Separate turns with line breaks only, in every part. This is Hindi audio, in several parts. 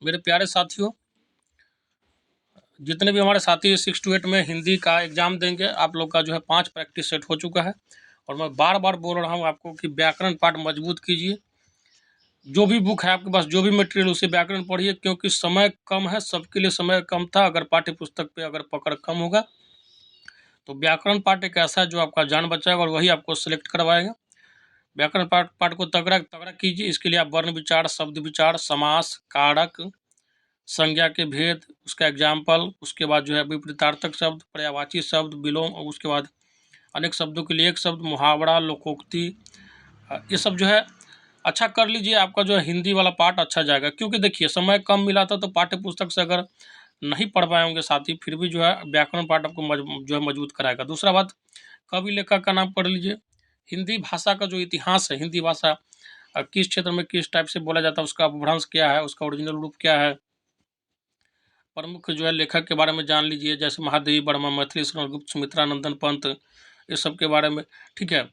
मेरे प्यारे साथियों, जितने भी हमारे साथी 6 to 8 में हिंदी का एग्ज़ाम देंगे, आप लोग का जो है 5 प्रैक्टिस सेट हो चुका है। और मैं बार बार बोल रहा हूँ आपको कि व्याकरण पाठ मजबूत कीजिए। जो भी बुक है आपके पास, जो भी मटेरियल, उसे व्याकरण पढ़िए, क्योंकि समय कम है, सबके लिए समय कम था। अगर पाठ्य पुस्तक पे अगर पकड़ कम होगा तो व्याकरण पाठ एक ऐसा है जो आपका जान बचाएगा और वही आपको सेलेक्ट करवाएगा। व्याकरण पाठ पाठ को तगड़ा तगड़ा कीजिए। इसके लिए आप वर्ण विचार, शब्द विचार, समास, कारक, संज्ञा के भेद, उसका एग्जाम्पल, उसके बाद जो है विपरीतार्थक शब्द, पर्यायवाची शब्द, विलोम, और उसके बाद अनेक शब्दों के लिए एक शब्द, मुहावरा, लोकोक्ति, ये सब जो है अच्छा कर लीजिए। आपका जो है हिंदी वाला पार्ट अच्छा जाएगा। क्योंकि देखिए समय कम मिला था, तो पाठ्य पुस्तक से अगर नहीं पढ़ पाए होंगे साथी, फिर भी जो है व्याकरण पाठ आपको जो है मजबूत कराएगा। दूसरा बात, कवि लेखक का नाम पढ़ लीजिए। हिंदी भाषा का जो इतिहास है, हिंदी भाषा किस क्षेत्र में किस टाइप से बोला जाता है, उसका अपभ्रंश क्या है, उसका ओरिजिनल रूप क्या है, प्रमुख जो है लेखक के बारे में जान लीजिए, जैसे महादेवी वर्मा, मैथिली शरण गुप्त, सुमित्रा नंदन पंत, ये सब के बारे में। ठीक है,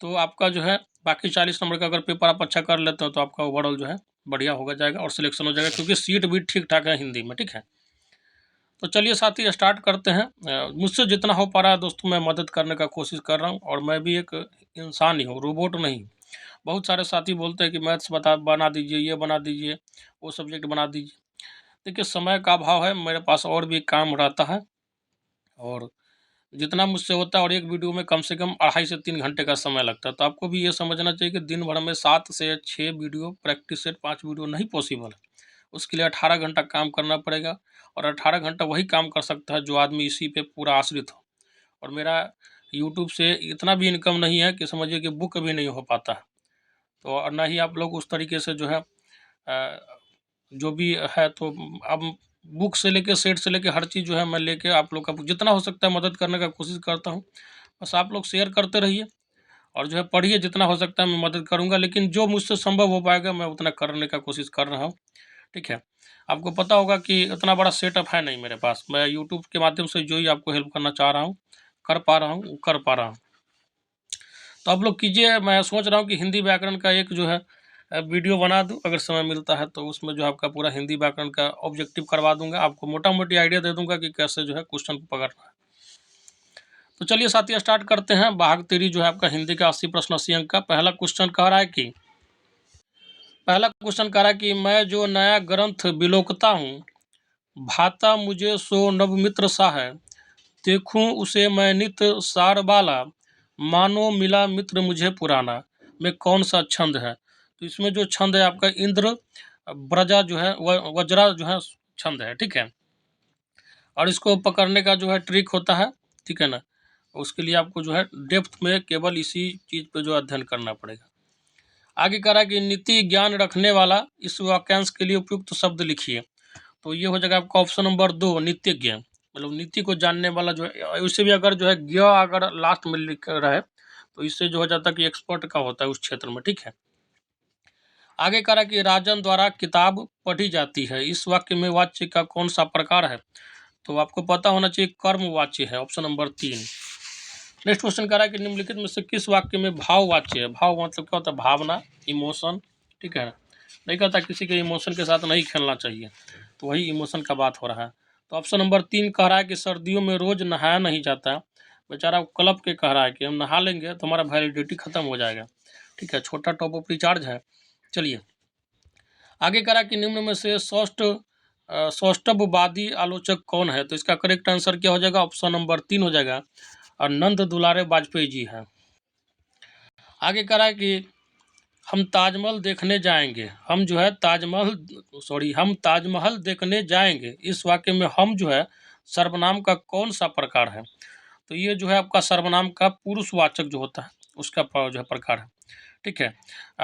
तो आपका जो है बाकी 40 नंबर का अगर पेपर आप अच्छा कर लेते हो तो आपका ओवरऑल जो है बढ़िया होगा जाएगा और सिलेक्शन हो जाएगा, क्योंकि सीट भी ठीक ठाक है हिंदी में। ठीक है, तो चलिए साथी स्टार्ट करते हैं। मुझसे जितना हो पा रहा है दोस्तों, मैं मदद करने का कोशिश कर रहा हूँ। और मैं भी एक इंसान ही हूँ, रोबोट नहीं। बहुत सारे साथी बोलते हैं कि मैथ्स बना दीजिए, ये बना दीजिए, वो सब्जेक्ट बना दीजिए। देखिए समय का अभाव है, मेरे पास और भी काम रहता है, और जितना मुझसे होता है, और एक वीडियो में कम से कम 2.5 से 3 घंटे का समय लगता है। तो आपको भी ये समझना चाहिए कि दिन भर में 7 से 6 वीडियो, प्रैक्टिस सेट 5 वीडियो नहीं पॉसिबल है। उसके लिए 18 घंटा काम करना पड़ेगा, और 18 घंटा वही काम कर सकता है जो आदमी इसी पे पूरा आश्रित हो। और मेरा यूट्यूब से इतना भी इनकम नहीं है कि समझिए कि बुक भी नहीं हो पाता है। तो और ना ही आप लोग उस तरीके से जो है जो भी है, तो अब बुक से लेके, सेट से लेके, हर चीज़ जो है मैं लेके आप लोग का जितना हो सकता है मदद करने का कोशिश करता हूँ। बस आप लोग शेयर करते रहिए और जो है पढ़िए, जितना हो सकता है मैं मदद करूँगा, लेकिन जो मुझसे संभव हो पाएगा मैं उतना करने का कोशिश कर रहा हूँ। ठीक है, आपको पता होगा कि इतना बड़ा सेटअप है नहीं मेरे पास। मैं यूट्यूब के माध्यम से जो ही आपको हेल्प करना चाह रहा हूँ, कर पा रहा हूँ, कर पा रहा हूँ। तो आप लोग कीजिए। मैं सोच रहा हूँ कि हिंदी व्याकरण का एक जो है वीडियो बना दूं, अगर समय मिलता है तो। उसमें जो आपका पूरा हिंदी व्याकरण का ऑब्जेक्टिव करवा दूंगा, आपको मोटा मोटी आइडिया दे दूंगा कि कैसे जो है क्वेश्चन को पकड़ना है। तो चलिए साथी स्टार्ट करते हैं। भाग 3 जो है आपका हिंदी का 80 प्रश्न 80 अंक का। पहला क्वेश्चन कह रहा है कि मैं जो नया ग्रंथ बिलोकता हूँ, भाता मुझे सो नवमित्र सा है, देखूं उसे मैं नित सार बाला, मानो मिला मित्र मुझे पुराना, में कौन सा छंद है। तो इसमें जो छंद है आपका इंद्र ब्रजा जो है, वज्रा जो है छंद है। ठीक है, और इसको पकड़ने का जो है ट्रिक होता है। ठीक है ना, उसके लिए आपको जो है डेप्थ में केवल इसी चीज़ पे जो अध्ययन करना पड़ेगा। आगे कह रहा है कि नीति ज्ञान रखने वाला, इस वाक्यांश के लिए उपयुक्त शब्द लिखिए। तो ये हो जाएगा आपका ऑप्शन नंबर 2, नित्यज्ञ। मतलब नीति को जानने वाला जो है, उससे भी अगर जो है ज्ञ अगर लास्ट में लिख रहे तो इससे जो हो जाता है कि एक्सपर्ट का होता है उस क्षेत्र में। ठीक है, आगे कह रहा है कि राजन द्वारा किताब पढ़ी जाती है, इस वाक्य में वाच्य का कौन सा प्रकार है। तो आपको पता होना चाहिए कर्म वाच्य है, ऑप्शन नंबर 3। नेक्स्ट क्वेश्चन कह रहा है कि निम्नलिखित में से किस वाक्य में भाव वाच्य है। भाव मतलब क्या होता है, भावना, इमोशन। ठीक है, नहीं कहता किसी के इमोशन के साथ नहीं खेलना चाहिए, तो वही इमोशन का बात हो रहा है। तो ऑप्शन नंबर 3 कह रहा है कि सर्दियों में रोज नहाया नहीं जाता। बेचारा क्लब के कह रहा है कि हम नहा लेंगे तो हमारा वैलिडिटी खत्म हो जाएगा। ठीक है, छोटा टॉप अप रिचार्ज है। चलिए आगे कह रहा है कि निम्न में से सौष्ठववादी आलोचक कौन है। तो इसका करेक्ट आंसर क्या हो जाएगा, ऑप्शन नंबर 3 हो जाएगा, और नंद दुलारे वाजपेयी जी हैं। आगे कह रहा है कि हम ताजमहल देखने जाएंगे, हम जो है हम ताजमहल देखने जाएंगे, इस वाक्य में हम जो है सर्वनाम का कौन सा प्रकार है। तो ये जो है आपका सर्वनाम का पुरुषवाचक जो होता है उसका जो है प्रकार है। ठीक है,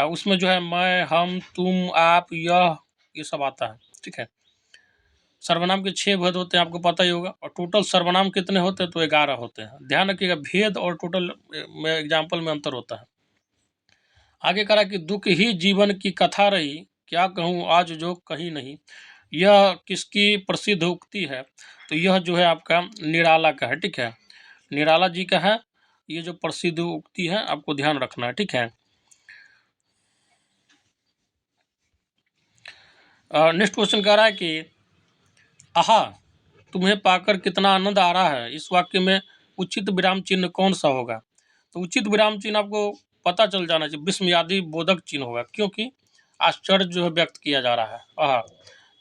उसमें जो है मैं, हम, तुम, आप, यह, ये सब आता है। ठीक है, सर्वनाम के 6 भेद होते हैं, आपको पता ही होगा। और टोटल सर्वनाम कितने होते हैं, तो 11 होते हैं। ध्यान रखिएगा, भेद और टोटल में एग्जाम्पल में अंतर होता है। आगे करा कि दुख ही जीवन की कथा रही, क्या कहूँ आज जो कहीं नहीं, यह किसकी प्रसिद्ध उक्ति है। तो यह जो है आपका निराला का है। ठीक है, निराला जी का है ये जो प्रसिद्ध उक्ति है, आपको ध्यान रखना है। ठीक है, नेक्स्ट क्वेश्चन कह रहा है कि आहा तुम्हें पाकर कितना आनंद आ रहा है, इस वाक्य में उचित विराम चिन्ह कौन सा होगा? तो उचित विराम चिन्ह आपको पता चल जाना चाहिए, विस्मयादि बोधक चिन्ह होगा, क्योंकि आश्चर्य जो है व्यक्त किया जा रहा है। आहा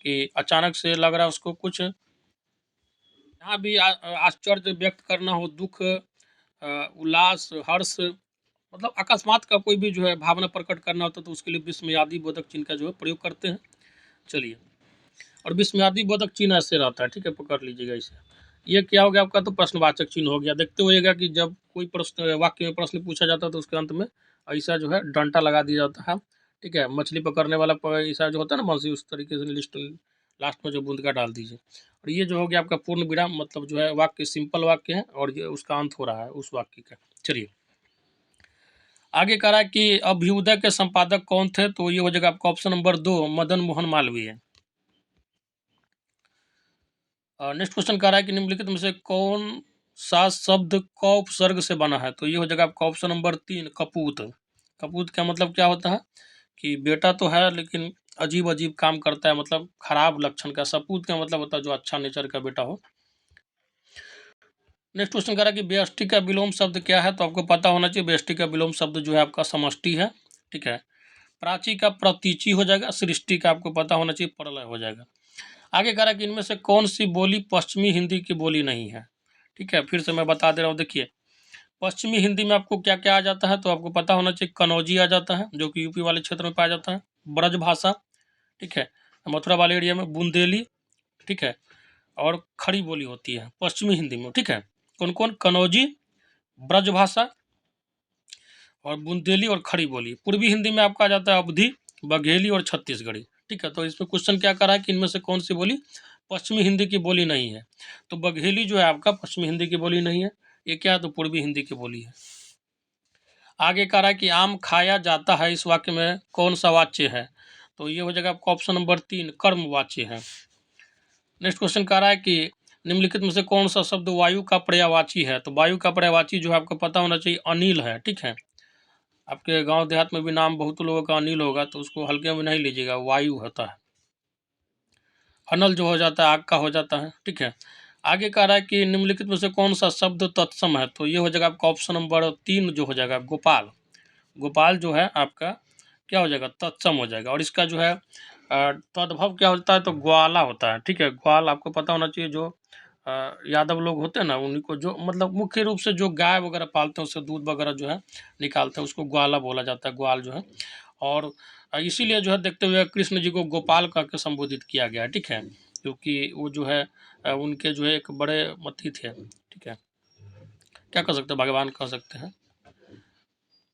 कि अचानक से लग रहा है उसको कुछ, यहाँ भी आश्चर्य व्यक्त करना हो, दुख, उल्लास, हर्ष, मतलब अकस्मात का कोई भी जो है भावना प्रकट करना होता है तो उसके लिए विस्मयादि बोधक चिन्ह का जो है प्रयोग करते हैं। चलिए, और विस्मयादि बोधक चिन्ह ऐसे रहता है, ठीक है, पकड़ लीजिएगा इसे। ये क्या हो गया आपका? तो प्रश्नवाचक चिन्ह हो गया। देखते होइएगा कि जब कोई प्रश्न वाक्य में प्रश्न पूछा जाता है तो उसके अंत में ऐसा जो है डंटा लगा दिया जाता है, ठीक है। मछली पकड़ने वाला ऐसा जो होता है ना बंसी, उस तरीके से लिस्ट लास्ट में जो बूंद का डाल दीजिए। और ये जो हो गया आपका पूर्ण विराम, मतलब जो है वाक्य सिंपल वाक्य है और ये उसका अंत हो रहा है उस वाक्य का। चलिए आगे कह रहा है कि अभ्युदय के संपादक कौन थे? तो ये हो जाएगा आपका option number 2, Madan Mohan Malviya. Next question कह रहा है कि निम्नलिखित में से कौन सा शब्द क उपसर्ग से बना है? तो ये हो जाएगा आपका ऑप्शन नंबर 3, कपूत। कपूत का मतलब क्या होता है कि बेटा तो है लेकिन अजीब अजीब काम करता है, मतलब खराब लक्षण का। सपूत का मतलब होता है जो अच्छा नेचर का बेटा हो। नेक्स्ट क्वेश्चन कह रहा है कि व्यष्टि का विलोम शब्द क्या है? तो आपको पता होना चाहिए व्यष्टि का विलोम शब्द जो है आपका समष्टि है, ठीक है। प्राची का प्रतीचि हो जाएगा, सृष्टि का आपको पता होना चाहिए प्रलय हो जाएगा। आगे कह रहा है कि इनमें से कौन सी बोली पश्चिमी हिंदी की बोली नहीं है? ठीक है, फिर से मैं बता दे रहा हूँ। देखिए पश्चिमी हिंदी में आपको क्या क्या आ जाता है? तो आपको पता होना चाहिए कनौजी आ जाता है जो कि यूपी वाले क्षेत्र में पाया जाता है, ब्रज भाषा, ठीक है, मथुरा वाले एरिया में बुंदेली, ठीक है, और खड़ी बोली होती है पश्चिमी हिंदी में, ठीक है। कौन कौन? कनौजी, ब्रज भाषा और बुंदेली और खड़ी बोली। पूर्वी हिंदी में आपका आ जाता है अवधी, बघेली और छत्तीसगढ़ी, ठीक है। तो इसमें क्वेश्चन क्या कर रहा है कि इनमें से कौन सी बोली पश्चिमी हिंदी की बोली नहीं है? तो बघेली जो है आपका पश्चिमी हिंदी की बोली नहीं है, ये क्या है? तो पूर्वी हिंदी की बोली है। आगे कह रहा है कि आम खाया जाता है, इस वाक्य में कौन सा वाच्य है? तो ये हो जाएगा आपका ऑप्शन नंबर 3, कर्म वाच्य है। नेक्स्ट क्वेश्चन कह रहा है कि निम्नलिखित में से कौन सा शब्द वायु का पर्यायवाची है? तो वायु का पर्यायवाची जो है आपको पता होना चाहिए अनिल है, ठीक है। आपके गांव देहात में भी नाम बहुत लोगों का अनिल होगा तो उसको हल्के में नहीं लीजिएगा, वायु होता है। अनल जो हो जाता है आग का हो जाता है, ठीक है। आगे कह रहा है कि निम्नलिखित में से कौन सा शब्द तत्सम है? तो ये हो जाएगा आपका ऑप्शन नंबर 3 जो हो जाएगा गोपाल। गोपाल जो है आपका क्या हो जाएगा? तत्सम हो जाएगा। और इसका जो है तद्भव क्या होता है? तो ग्वाला होता है, ठीक है। ग्वाल आपको पता होना चाहिए, जो यादव लोग होते हैं ना उन्हीं को, जो मतलब मुख्य रूप से जो गाय वगैरह पालते हैं उससे दूध वगैरह जो है निकालते हैं, उसको ग्वाला बोला जाता है, ग्वाल जो है। और इसीलिए जो है देखते हुए कृष्ण जी को गोपाल कह के संबोधित किया गया है, ठीक है, क्योंकि वो जो है उनके जो है एक बड़े मती थे, ठीक है, क्या कर सकते हैं, भगवान कह सकते हैं।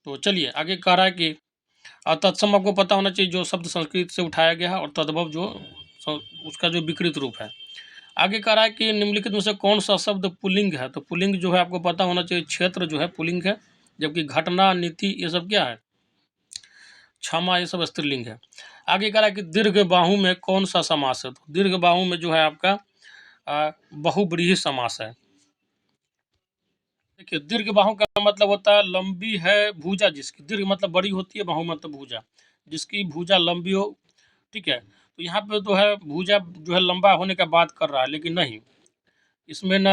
तो चलिए आगे कह रहा है कि तत्सम आपको पता होना चाहिए जो शब्द संस्कृत से उठाया गया है, और तद्भव जो उसका जो विकृत रूप है। आगे कह रहा है कि निम्नलिखित में से कौन सा शब्द पुल्लिंग है? तो पुल्लिंग जो है आपको पता होना चाहिए क्षेत्र जो है पुल्लिंग है, जबकि घटना, नीति ये सब क्या है? क्षमा, ये सब स्त्रीलिंग है। आगे कह रहा है कि दीर्घ बाहु में कौन सा समास है? तो दीर्घ बाहु में जो है आपका बहुब्रीहि समास है। देखिए दीर्घ बाहु का मतलब होता है लंबी है भुजा जिसकी, दीर्घ मतलब बड़ी होती है, बाहु मतलब भुजा, जिसकी भुजा लंबी हो, ठीक है। तो यहाँ पे तो है भुजा जो है लंबा होने का बात कर रहा है, लेकिन नहीं, इसमें न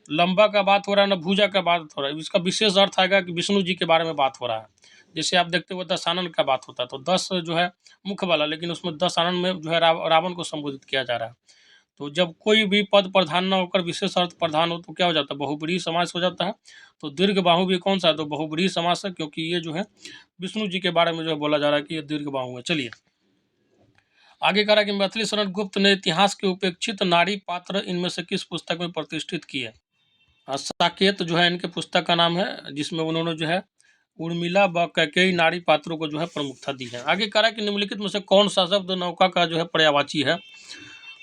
लंबा का बात हो रहा है न भुजा का बात हो रहा है। इसका विशेष अर्थ आएगा कि विष्णु जी के बारे में बात हो रहा है। जैसे आप देखते हो दशानन का बात होता है, तो 10 जो है मुख वाला, लेकिन उसमें दशानन में जो है रावण को संबोधित किया जा रहा है। तो जब कोई भी पद प्रधान न होकर विशेष अर्थ प्रधान हो तो क्या हो जाता है? बहुब्रीहि समास हो जाता है। तो दीर्घ बाहु भी कौन सा है? तो बहुब्रीहि समास है, क्योंकि ये जो है विष्णु जी के बारे में जो है बोला जा रहा है कि ये दीर्घ बाहु है। चलिए आगे कह रहा है कि मैथिली शरण गुप्त ने इतिहास के उपेक्षित नारी पात्र इनमें से किस पुस्तक में प्रतिष्ठित किए? साकेत जो है इनके पुस्तक का नाम है, जिसमें उन्होंने जो है उर्मिला व कैकेयी नारी पात्रों को जो है प्रमुखता दी है। आगे कह रहा है कि निम्नलिखित में से कौन सा शब्द नौका का जो है पर्यायवाची है?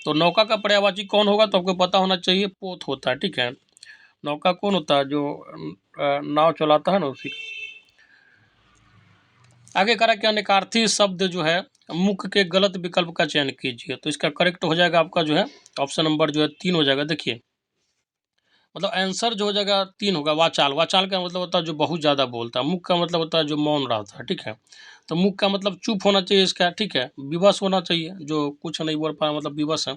तो नौका का पर्यायवाची कौन होगा? तो आपको पता होना चाहिए पोत होता है, ठीक है। नौका कौन होता है? जो नाव चलाता है ना, उसी का। आगे कह रहा है कि अनेकार्थी शब्द जो है मुख के गलत विकल्प का चयन कीजिए। तो इसका करेक्ट हो जाएगा आपका जो है ऑप्शन नंबर जो है 3 हो जाएगा। देखिए मतलब आंसर जो हो जाएगा 3 होगा। वाचाल, वाचाल का मतलब होता है जो बहुत ज़्यादा बोलता है। मूक का मतलब होता है जो मौन रहता है, ठीक है। तो मूक का मतलब चुप होना चाहिए इसका, ठीक है। विवश होना चाहिए, जो कुछ नहीं बोल पा रहा मतलब विवश है।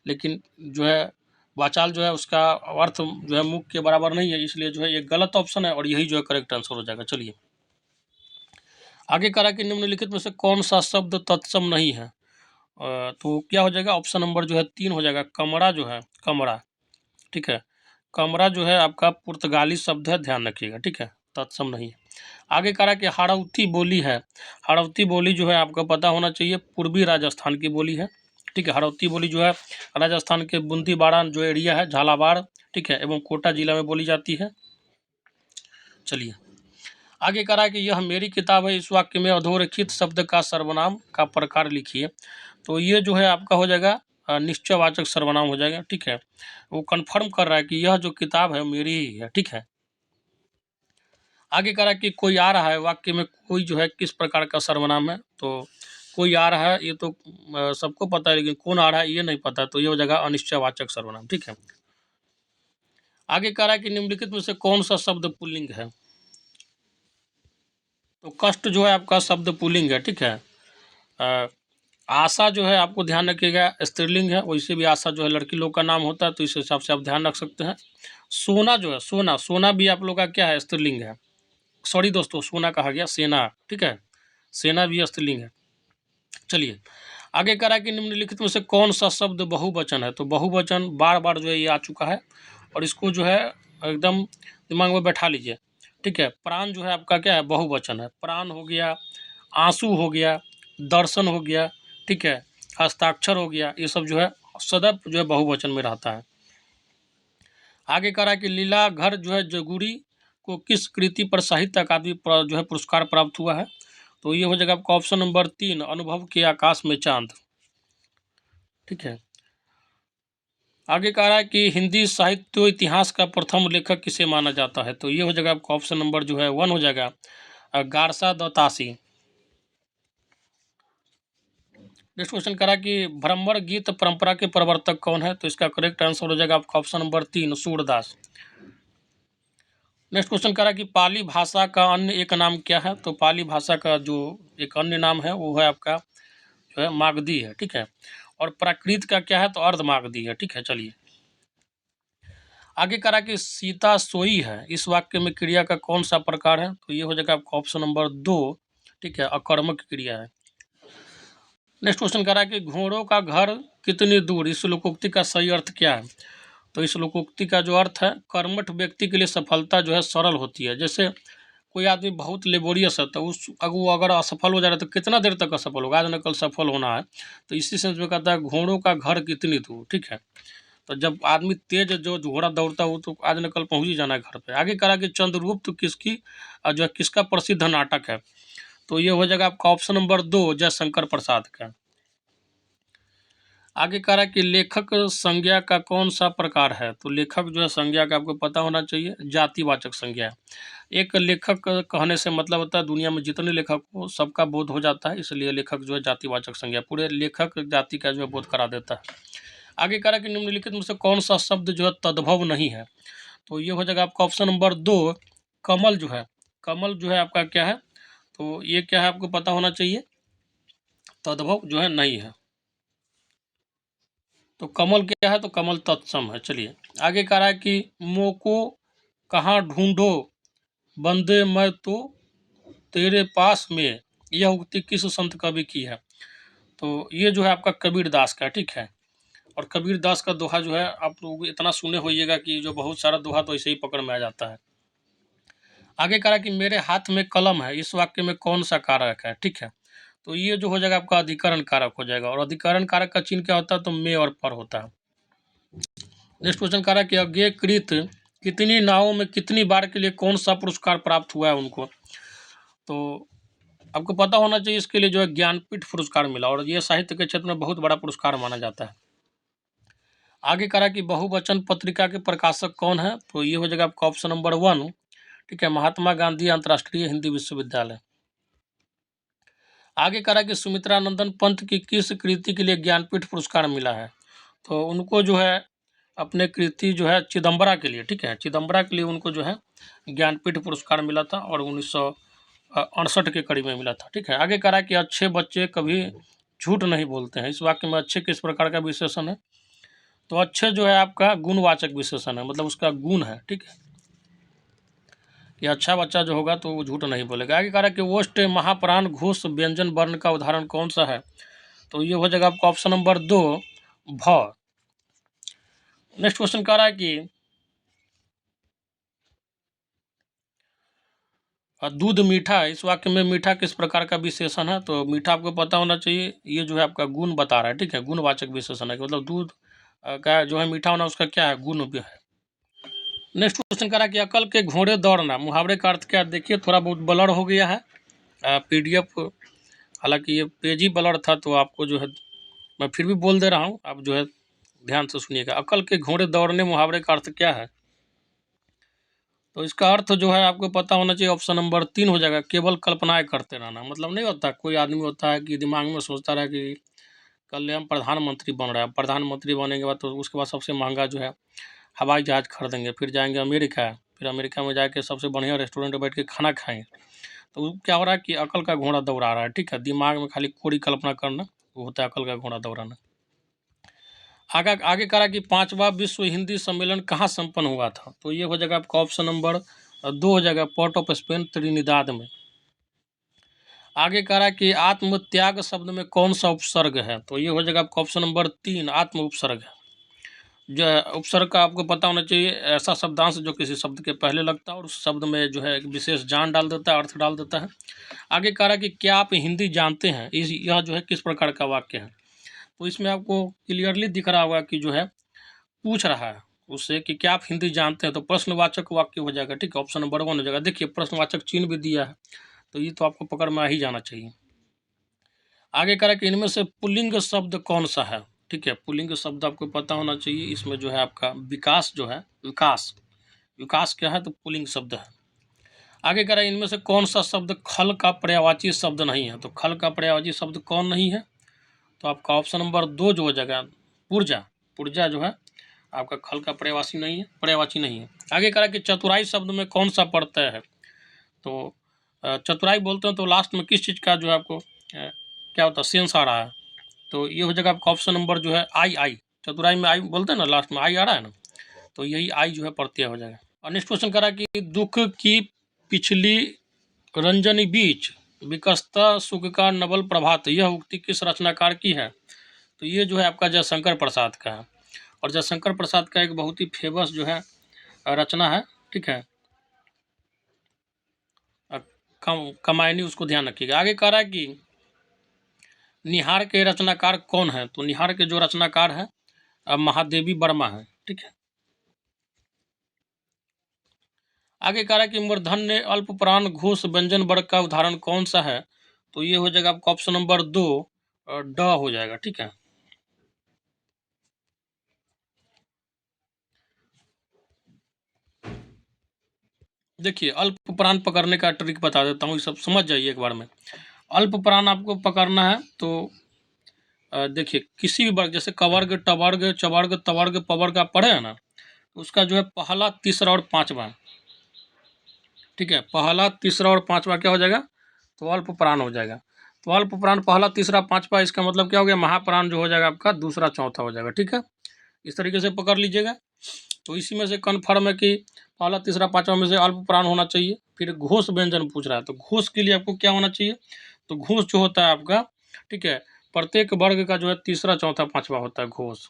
लेकिन जो है वाचाल जो है उसका अर्थ जो है मूक के बराबर नहीं है, इसलिए जो है ये गलत ऑप्शन है और यही जो है करेक्ट आंसर हो जाएगा। चलिए आगे करा कि निम्नलिखित में से कौन सा शब्द तत्सम नहीं है। तो क्या हो जाएगा, ऑप्शन नंबर जो है 3 हो जाएगा। कमरा जो है, कमरा, ठीक है। कमरा जो है आपका पुर्तगाली शब्द है, ध्यान रखिएगा, ठीक है, तत्सम नहीं है। आगे करा कि हाड़ौती बोली है। हाड़ौती बोली जो है आपको पता होना चाहिए पूर्वी राजस्थान की बोली है, ठीक है। हाड़ौती बोली जो है राजस्थान के बूंदीबाड़ा जो एरिया है, झालावाड़, ठीक है, एवं कोटा जिला में बोली जाती है। चलिए आगे करा कि यह मेरी किताब है, इस वाक्य में अधोरेखित शब्द का सर्वनाम का प्रकार लिखिए। तो ये जो है आपका हो जाएगा निश्चयवाचक सर्वनाम हो जाएगा, ठीक है। वो कंफर्म कर रहा है कि यह जो किताब है मेरी ही है, ठीक है। आगे करा कि कोई आ रहा है, वाक्य में कोई जो है किस प्रकार का सर्वनाम है। तो कोई आ रहा है ये तो सबको पता है, लेकिन कौन आ रहा है ये नहीं पता, तो ये हो जाएगा अनिश्चयवाचक सर्वनाम, ठीक है। आगे करा कि निम्नलिखित में से कौन सा शब्द पुल्लिंग है। तो कष्ट जो है आपका शब्द पुल्लिंग है, ठीक है। आशा जो है आपको ध्यान रखिएगा स्त्रीलिंग है, वैसे भी आशा जो है लड़की लोग का नाम होता है, तो इस हिसाब से आप ध्यान रख सकते हैं। सोना जो है, सोना, सोना भी आप लोग का क्या है, स्त्रीलिंग है। सॉरी दोस्तों, सोना कहा गया, सेना, ठीक है। सेना भी स्त्रीलिंग है। चलिए आगे करा कि निम्नलिखित में से कौन सा शब्द बहुवचन है। तो बहुवचन बार बार जो है ये आ चुका है, और इसको जो है एकदम दिमाग में बैठा लीजिए, ठीक है। प्राण जो है आपका क्या है, बहुवचन है। प्राण हो गया, आंसू हो गया, दर्शन हो गया, ठीक है, हस्ताक्षर हो गया, ये सब जो है सदैव जो है बहुवचन में रहता है। आगे करा कि लीला घर जो है जगुड़ी को किस कृति पर साहित्य अकादमी पर जो है पुरस्कार प्राप्त हुआ है। तो ये हो जाएगा आपका ऑप्शन नंबर 3, अनुभव के आकाश में चांद, ठीक है। आगे कह रहा है कि हिंदी साहित्य इतिहास का प्रथम लेखक किसे माना जाता है। तो ये हो जाएगा आपका ऑप्शन नंबर जो है 1 हो जाएगा, गारसा दत्तासी। नेक्स्ट क्वेश्चन करा कि भ्रमर गीत परंपरा के प्रवर्तक कौन है। तो इसका करेक्ट आंसर हो जाएगा आपका option number 3, Surdas. Next question करा कि पाली भाषा का अन्य एक नाम क्या है। तो पाली भाषा का जो एक अन्य नाम है वो है आपका जो है मागधी है, ठीक है। और प्राकृत का क्या है, तो अर्ध मागधी है, ठीक है। चलिए आगे करा कि सीता सोई है, इस वाक्य में क्रिया का कौन सा प्रकार है। तो ये हो जाएगा आपका ऑप्शन नंबर 2, ठीक है, अकर्मक क्रिया है। नेक्स्ट क्वेश्चन करा कि घोड़ों का घर कितनी दूर, इस लोकोक्ति का सही अर्थ क्या है। तो इस लोकोक्ति का जो अर्थ है, कर्मठ व्यक्ति के लिए सफलता जो है सरल होती है। जैसे कोई आदमी बहुत लेबोरियस है, तो उस वो अगर असफल हो जा रहा है तो कितना देर तक असफल होगा, आज न कल सफल होना है। तो इसी सेंस में कहता है घोड़ों का घर कितनी दूर, ठीक है। तो जब आदमी तेज जो घोड़ा दौड़ता है वो तो आज न कल पहुंच ही जाना है घर पे। आगे करा कि चंद्रगुप्त किसकी जो है किसका प्रसिद्ध नाटक है। तो ये हो जाएगा आपका ऑप्शन नंबर 2, जयशंकर प्रसाद का। आगे करा कि लेखक संज्ञा का कौन सा प्रकार है। तो लेखक जो है संज्ञा का आपको पता होना चाहिए, जातिवाचक संज्ञा है। एक लेखक कहने से मतलब होता है दुनिया में जितने लेखक हो सबका बोध हो जाता है, इसलिए लेखक जो है जातिवाचक संज्ञा पूरे लेखक जाति का जो है बोध करा देता है। आगे करा कि निम्नलिखित में से कौन सा शब्द जो है तद्भव नहीं है। तो ये हो जाएगा आपका ऑप्शन नंबर 2, कमल जो है। कमल जो है आपका क्या है, तो ये क्या है आपको पता होना चाहिए, तद्भव जो है नहीं है। तो कमल क्या है, तो कमल तत्सम है। चलिए आगे कह रहा है कि मोको कहाँ ढूंढो बंदे मैं तो तेरे पास में, यह उक्ति किस संत कवि की है। तो ये जो है आपका कबीर दास का, ठीक है। और कबीर दास का दोहा जो है आप लोग इतना सुने होइएगा कि जो बहुत सारा दोहा तो ऐसे ही पकड़ में आ जाता है। आगे कह रहा है कि मेरे हाथ में कलम है, इस वाक्य में कौन सा कारक है, ठीक है। तो ये जो हो जाएगा आपका अधिकरण कारक हो जाएगा, और अधिकरण कारक का चिन्ह क्या होता है, तो में और पर होता है। नेक्स्ट क्वेश्चन कह रहा है कि अज्ञेयकृत कितनी नावों में कितनी बार के लिए कौन सा पुरस्कार प्राप्त हुआ है उनको। तो आपको पता होना चाहिए इसके लिए जो है ज्ञानपीठ पुरस्कार मिला, और ये साहित्य के क्षेत्र में बहुत बड़ा पुरस्कार माना जाता है। आगे करा कि बहुवचन पत्रिका के प्रकाशक कौन है। तो ये हो जाएगा आपका ऑप्शन नंबर 1, ठीक है, महात्मा गांधी अंतर्राष्ट्रीय हिंदी विश्वविद्यालय। आगे करा कि सुमित्रानंदन पंत की किस कृति के लिए ज्ञानपीठ पुरस्कार मिला है। तो उनको जो है अपने कृति जो है चिदम्बरा के लिए, ठीक है, चिदम्बरा के लिए उनको जो है ज्ञानपीठ पुरस्कार मिला था और 1968 के करीब में मिला था, ठीक है। आगे कह रहा है कि अच्छे बच्चे कभी झूठ नहीं बोलते हैं। इस वाक्य में अच्छे किस प्रकार का विशेषण है? तो अच्छे जो है आपका गुणवाचक विशेषण है, मतलब उसका गुण है, ठीक है, कि अच्छा बच्चा जो होगा तो वो झूठ नहीं बोलेगा। आगे कह रहा है कि ओष्ठ महाप्राण घोष व्यंजन वर्ण का उदाहरण कौन सा है? तो ये हो जाएगा आपका ऑप्शन नंबर 2 भ। नेक्स्ट क्वेश्चन कह रहा है कि दूध मीठा है। इस वाक्य में मीठा किस प्रकार का विशेषण है? तो मीठा आपको पता होना चाहिए, ये जो है आपका गुण बता रहा है, ठीक है, गुणवाचक विशेषण है, मतलब दूध का जो है मीठा होना उसका क्या है, गुण भी है। नेक्स्ट क्वेश्चन कह रहा है कि अकल के घोड़े दौड़ना, मुहावरे का अर्थ क्या? देखिए थोड़ा बहुत ब्लर हो गया है PDF, हालांकि ये पेज ही ब्लर था, तो आपको जो है मैं फिर भी बोल दे रहा हूँ, आप जो है ध्यान से सुनिएगा। अकल के घोड़े दौड़ने मुहावरे का अर्थ क्या है? तो इसका अर्थ जो है आपको पता होना चाहिए, ऑप्शन नंबर 3 हो जाएगा, केवल कल्पनाएं करते रहना। मतलब नहीं होता, कोई आदमी होता है कि दिमाग में सोचता रहा कि कल हम प्रधानमंत्री बन रहा है, प्रधानमंत्री बनने के बाद तो उसके बाद सबसे महंगा जो है हवाई जहाज़ खरीदेंगे, फिर जाएंगे अमेरिका, फिर अमेरिका में जाके सबसे बढ़िया रेस्टोरेंट में बैठ के खाना खाएंगे। तो क्या हो रहा है कि अकल का घोड़ा दौड़ा रहा है, ठीक है, दिमाग में खाली कोरी कल्पना करना, वो होता है अकल का घोड़ा दौड़ाना। आगे करा कि 5वां विश्व हिंदी सम्मेलन कहाँ संपन्न हुआ था? तो ये हो जाएगा आपका ऑप्शन नंबर 2 हो जाएगा, पोर्ट ऑफ स्पेन, त्रिनिदाद में। आगे कह रहा है कि आत्म त्याग शब्द में कौन सा उपसर्ग है? तो ये हो जाएगा आपका ऑप्शन नंबर 3 आत्म उपसर्ग है। जो उपसर्ग का आपको पता होना चाहिए, ऐसा शब्दांश जो किसी शब्द के पहले लगता है और उस शब्द में जो है एक विशेष जान डाल देता है, अर्थ डाल देता है। आगे कह रहा है कि क्या आप हिंदी जानते हैं? यह जो है किस प्रकार का वाक्य है? तो इसमें आपको क्लियरली दिख रहा होगा कि जो है पूछ रहा है उससे कि क्या आप हिंदी जानते हैं, तो प्रश्नवाचक वाक्य हो जाएगा, ठीक है, ऑप्शन नंबर 1 हो जाएगा। देखिए प्रश्नवाचक चिन्ह भी दिया है, तो ये तो आपको पकड़ में आ ही जाना चाहिए। आगे कह रहा है कि इनमें से पुल्लिंग शब्द कौन सा है? ठीक है, पुल्लिंग शब्द आपको पता होना चाहिए। इसमें जो है आपका विकास जो है, विकास, विकास क्या है? तो पुल्लिंग शब्द है। आगे कह रहा है इनमें से कौन सा शब्द खल का पर्यायवाची शब्द नहीं है? तो खल का पर्यायवाची शब्द कौन नहीं है? तो आपका ऑप्शन नंबर 2 जो हो जाएगा पुर्जा, पुर्जा जो है आपका खल का पर्यायवाची नहीं है, पर्यायवाची नहीं है। आगे कह रहा है कि चतुराई शब्द में कौन सा प्रत्यय है? तो चतुराई बोलते हैं तो लास्ट में किस चीज़ का जो है आपको क्या होता है, सेंस आ रहा है? तो ये हो जाएगा आपका ऑप्शन नंबर जो है आई। चतुराई में आई बोलते हैं ना, लास्ट में आई आ रहा है ना, तो यही आई जो है प्रत्यय हो जाएगा। और नेक्स्ट क्वेश्चन कह रहा है कि दुख की पिछली रंजनी बीच विकसता सुख का नवल प्रभात, यह उक्ति किस रचनाकार की है? तो ये जो है आपका जयशंकर प्रसाद का है, और जयशंकर प्रसाद का एक बहुत ही फेमस जो है रचना है, ठीक है, कमायनी, उसको ध्यान रखिएगा। आगे कह रहा है कि निहार के रचनाकार कौन है? तो निहार के जो रचनाकार है महादेवी वर्मा है, ठीक है। आगे कह रहा है कि मूर्धन्य अल्प प्राण घोष व्यंजन वर्ग का उदाहरण कौन सा है? तो ये हो जाएगा आपका ऑप्शन नंबर 2 ड हो जाएगा, ठीक है। देखिए अल्प प्राण पकड़ने का ट्रिक बता देता हूँ, ये सब समझ जाइए एक बार में। अल्प प्राण आपको पकड़ना है तो देखिए किसी भी वर्ग, जैसे कवर्ग, टवर्ग, चवर्ग, तवर्ग, पवर्ग आप पढ़े हैं ना, तो उसका जो है पहला, तीसरा और पांचवा, ठीक है, पहला, तीसरा और पांचवा क्या हो जाएगा? तो अल्प प्राण हो जाएगा। तो अल्प प्राण पहला, तीसरा, पांचवा, इसका मतलब क्या हो गया? महाप्राण जो हो जाएगा आपका दूसरा, चौथा हो जाएगा, ठीक है। इस तरीके से पकड़ लीजिएगा। तो इसी में से कन्फर्म है कि पहला, तीसरा, पांचवा में से अल्प प्राण होना चाहिए। फिर घोष व्यंजन पूछ रहा है, तो घोष के लिए आपको क्या होना चाहिए? तो घोष जो होता है आपका, ठीक है, प्रत्येक वर्ग का जो है तीसरा, चौथा, पांचवा होता है घोष,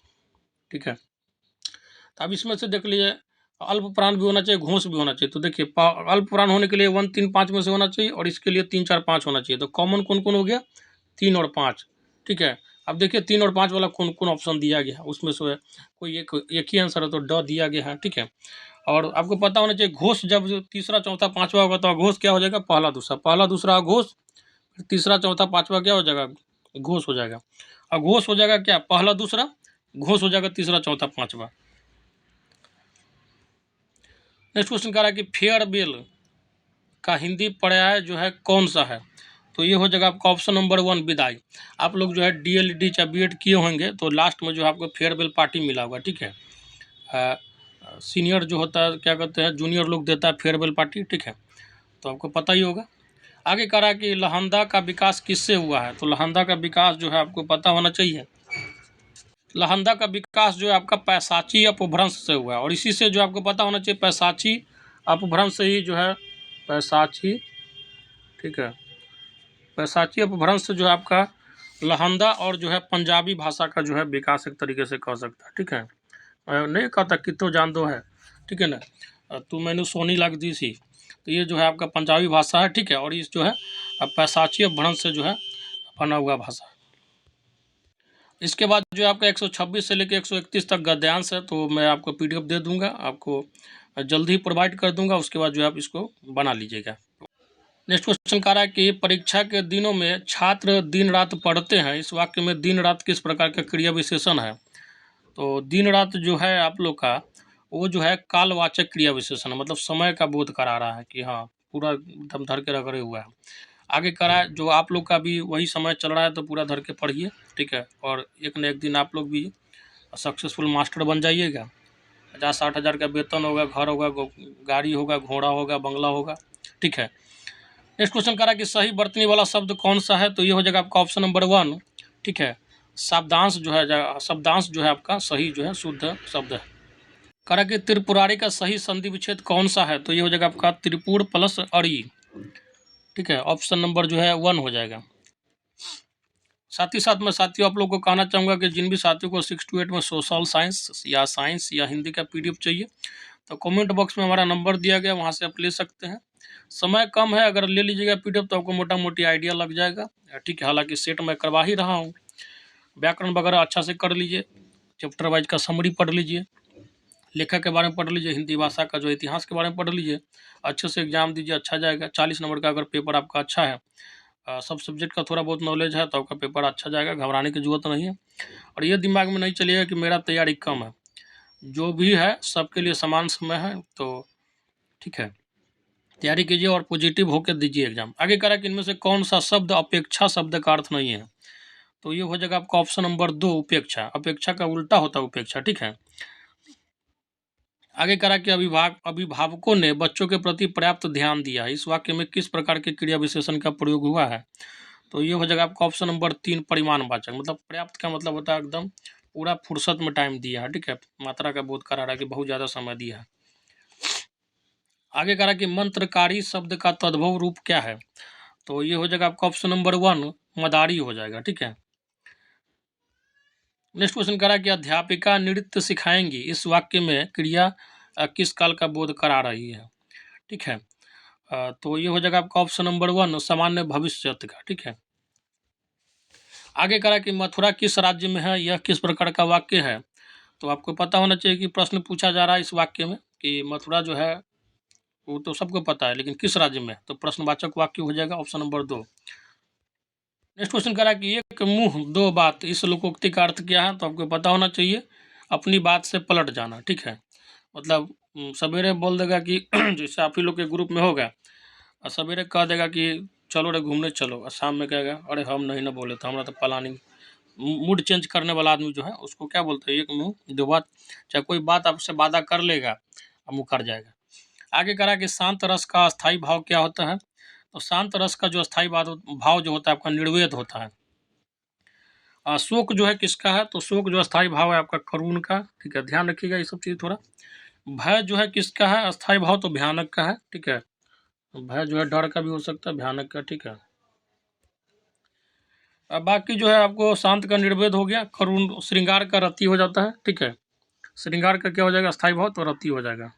ठीक है। तो अब इसमें से देख लीजिए अल्प प्राण भी होना चाहिए, घोष भी होना चाहिए। तो देखिए अल्प प्राण होने के लिए 1, 3, 5 में से होना चाहिए, और इसके लिए 3, 4, 5 होना चाहिए। तो कॉमन कौन कौन हो गया? 3 और 5, ठीक है। अब देखिए 3 और 5 वाला कौन कौन ऑप्शन दिया गया है, उसमें से कोई एक ही आंसर है, तो ड दिया गया है, ठीक है। और आपको पता होना चाहिए घोष जब तीसरा, चौथा, पांचवा होगा तो घोष क्या हो जाएगा? पहला, दूसरा, पहला, दूसरा घोष, फिर तीसरा, चौथा, पांचवा क्या हो जाएगा? घोष हो जाएगा। और घोष हो जाएगा क्या? पहला, दूसरा, घोष हो जाएगा तीसरा, चौथा, पांचवा। नेक्स्ट क्वेश्चन कह रहा है कि फेयरवेल का हिंदी पर्याय जो है कौन सा है? तो ये हो जाएगा आपका ऑप्शन नंबर 1 विदाई। आप लोग जो है DLED या BEd किए होंगे तो लास्ट में जो है आपको फेयरवेल पार्टी मिला होगा, ठीक है। सीनियर जो होता है क्या कहते हैं जूनियर लोग देता है फेयरवेल पार्टी, ठीक है, तो आपको पता ही होगा। आगे कह रहा है कि लहंदा का विकास किससे हुआ है, तो लहंदा का विकास जो है आपको पता होना चाहिए। लहंदा का विकास जो है आपका पैसाची अपभ्रंश से हुआ है, और इसी से जो आपको पता होना चाहिए पैसाची अपभ्रंश से ही जो है पैसाची, ठीक है, पैसाची अपभ्रंश से जो है आपका लहंदा और जो है पंजाबी भाषा का जो है विकास एक तरीके से कह सकता है, ठीक है। नहीं कहता कि तो जान दो है, ठीक है ना, तू मैंने सोनी लग दी सी, तो ये जो है आपका पंजाबी भाषा है, ठीक है, और इस जो है पैसाची अपभ्रंश से जो है बना हुआ भाषा है। इसके बाद जो आपका 126 से लेकर 131 तक गद्यांश है, तो मैं आपको PDF दे दूंगा, आपको जल्द ही प्रोवाइड कर दूंगा, उसके बाद जो है आप इसको बना लीजिएगा। नेक्स्ट क्वेश्चन कह रहा है कि परीक्षा के दिनों में छात्र दिन रात पढ़ते हैं, इस वाक्य में दिन रात किस प्रकार का क्रिया विशेषण है, तो दिन रात जो है आप लोग का वो जो है कालवाचक क्रिया विशेषण है, मतलब समय का बोध करा रहा है कि हाँ पूरा एकदम धर के रगड़े हुआ है। आगे करा है जो आप लोग का भी वही समय चल रहा है, तो पूरा धर के पढ़िए, ठीक है, और एक न एक दिन आप लोग भी सक्सेसफुल मास्टर बन जाइएगा। 50-60 हज़ार का वेतन होगा, घर होगा, गाड़ी होगा, घोड़ा होगा, बंगला होगा, ठीक है। नेक्स्ट क्वेश्चन कह रहा है कि सही बरतने वाला शब्द कौन सा है, तो ये हो जाएगा आपका ऑप्शन नंबर 1, ठीक है। शब्दांश जो है शब्दांश जो है आपका सही जो है शुद्ध शब्द है। कह रहा है कि त्रिपुरारी का सही संधि विच्छेद कौन सा है, तो ये हो जाएगा आपका त्रिपुर प्लस अड़ी, ठीक है, ऑप्शन नंबर जो है 1 हो जाएगा। साथ ही साथ मैं साथियों आप लोगों को कहना चाहूँगा कि जिन भी साथियों को 6 to 8 में सोशल साइंस या हिंदी का PDF चाहिए, तो कमेंट बॉक्स में हमारा नंबर दिया गया, वहाँ से आप ले सकते हैं। समय कम है, अगर ले लीजिएगा PDF तो आपको मोटा मोटी आइडिया लग जाएगा, ठीक है। हालांकि सेट मैं करवा ही रहा हूँ, व्याकरण वगैरह अच्छा से कर लीजिए, चैप्टर वाइज का समरी पढ़ लीजिए, लेखक के बारे में पढ़ लीजिए, हिंदी भाषा का जो इतिहास के बारे में पढ़ लीजिए, अच्छे से एग्जाम दीजिए, अच्छा जाएगा। 40 नंबर का अगर पेपर आपका अच्छा है, सब सब्जेक्ट का थोड़ा बहुत नॉलेज है, तो आपका पेपर अच्छा जाएगा, घबराने की जरूरत नहीं है। और ये दिमाग में नहीं चलिएगा कि मेरा तैयारी कम है, जो भी है सबके लिए समान समय है, तो ठीक है, तैयारी कीजिए और पॉजिटिव होकर दीजिए एग्जाम। आगे करा कि इनमें से कौन सा शब्द अपेक्षा शब्द का अर्थ नहीं है, तो ये हो जाएगा आपका ऑप्शन नंबर 2 उपेक्षा। अपेक्षा का उल्टा होता है उपेक्षा, ठीक है। आगे करा कि अभिभावकों ने बच्चों के प्रति पर्याप्त ध्यान दिया है, इस वाक्य में किस प्रकार के क्रिया विशेषण का प्रयोग हुआ है, तो ये हो जाएगा आपका ऑप्शन नंबर 3 परिमाणवाचक। मतलब पर्याप्त का मतलब होता है एकदम पूरा फुर्सत में टाइम दिया है, ठीक है, मात्रा का बोध करा रहा है कि बहुत ज़्यादा समय दिया है। आगे करा कि मंत्रकारी शब्द का तद्भव रूप क्या है, तो ये हो जाएगा आपका ऑप्शन नंबर 1 मदारी हो जाएगा, ठीक है। नेक्स्ट क्वेश्चन करा कि अध्यापिका नृत्य सिखाएंगी, इस वाक्य में क्रिया किस काल का बोध करा रही है, ठीक है। तो ये हो जाएगा आपका ऑप्शन नंबर 1 सामान्य भविष्य का, ठीक है। आगे करा कि मथुरा किस राज्य में है, यह किस प्रकार का वाक्य है, तो आपको पता होना चाहिए कि प्रश्न पूछा जा रहा है इस वाक्य में कि मथुरा जो है वो तो सबको पता है, लेकिन किस राज्य में, तो प्रश्नवाचक वाक्य हो जाएगा ऑप्शन नंबर 2। नेक्स्ट क्वेश्चन करा कि एक मुंह दो बात, इस लोकोक्ति का अर्थ क्या है, तो आपको पता होना चाहिए अपनी बात से पलट जाना, ठीक है। मतलब सवेरे बोल देगा कि जैसे आप ही लोग के ग्रुप में होगा, और सवेरे कह देगा कि चलो रे घूमने चलो, और शाम में कहेगा अरे हम नहीं ना बोले थे, हमारा तो प्लानिंग। मूड चेंज करने वाला आदमी जो है उसको क्या बोलते हैं, एक मुंह दो बात। चाहे कोई बात आपसे वादा कर लेगा और मुकर जाएगा। आगे करा कि शांत रस का अस्थायी भाव क्या होता है, तो शांत रस का जो अस्थायी भाव जो होता है आपका निर्वेद होता है। शोक जो है किसका है, तो शोक जो अस्थायी भाव है आपका करुण का, ठीक है, ध्यान रखिएगा ये सब चीज़ थोड़ा। भय जो है किसका है अस्थायी भाव, तो भयानक का है, ठीक है। भय जो है डर का भी हो सकता है, भयानक का, ठीक है। अब बाकी जो है आपको शांत का निर्वेद हो गया, करुण श्रृंगार का रति हो जाता है, ठीक है। श्रृंगार का क्या हो जाएगा अस्थायी भाव, तो रति हो जाएगा।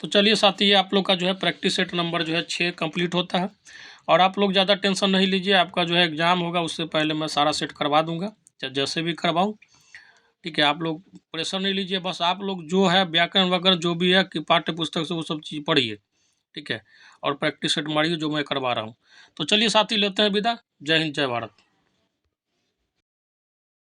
तो चलिए साथी, आप लोग का जो है प्रैक्टिस सेट नंबर जो है 6 कंप्लीट होता है। और आप लोग ज़्यादा टेंशन नहीं लीजिए, आपका जो है एग्ज़ाम होगा उससे पहले मैं सारा सेट करवा दूंगा, चाहे जैसे भी करवाऊँ, ठीक है। आप लोग प्रेशर नहीं लीजिए, बस आप लोग जो है व्याकरण वगैरह जो भी है कि पाठ्य पुस्तक से वो सब चीज़ पढ़िए, ठीक है, और प्रैक्टिस सेट मारिए जो मैं करवा रहा हूँ। तो चलिए साथी, लेते हैं विदा। जय हिंद, जय भारत।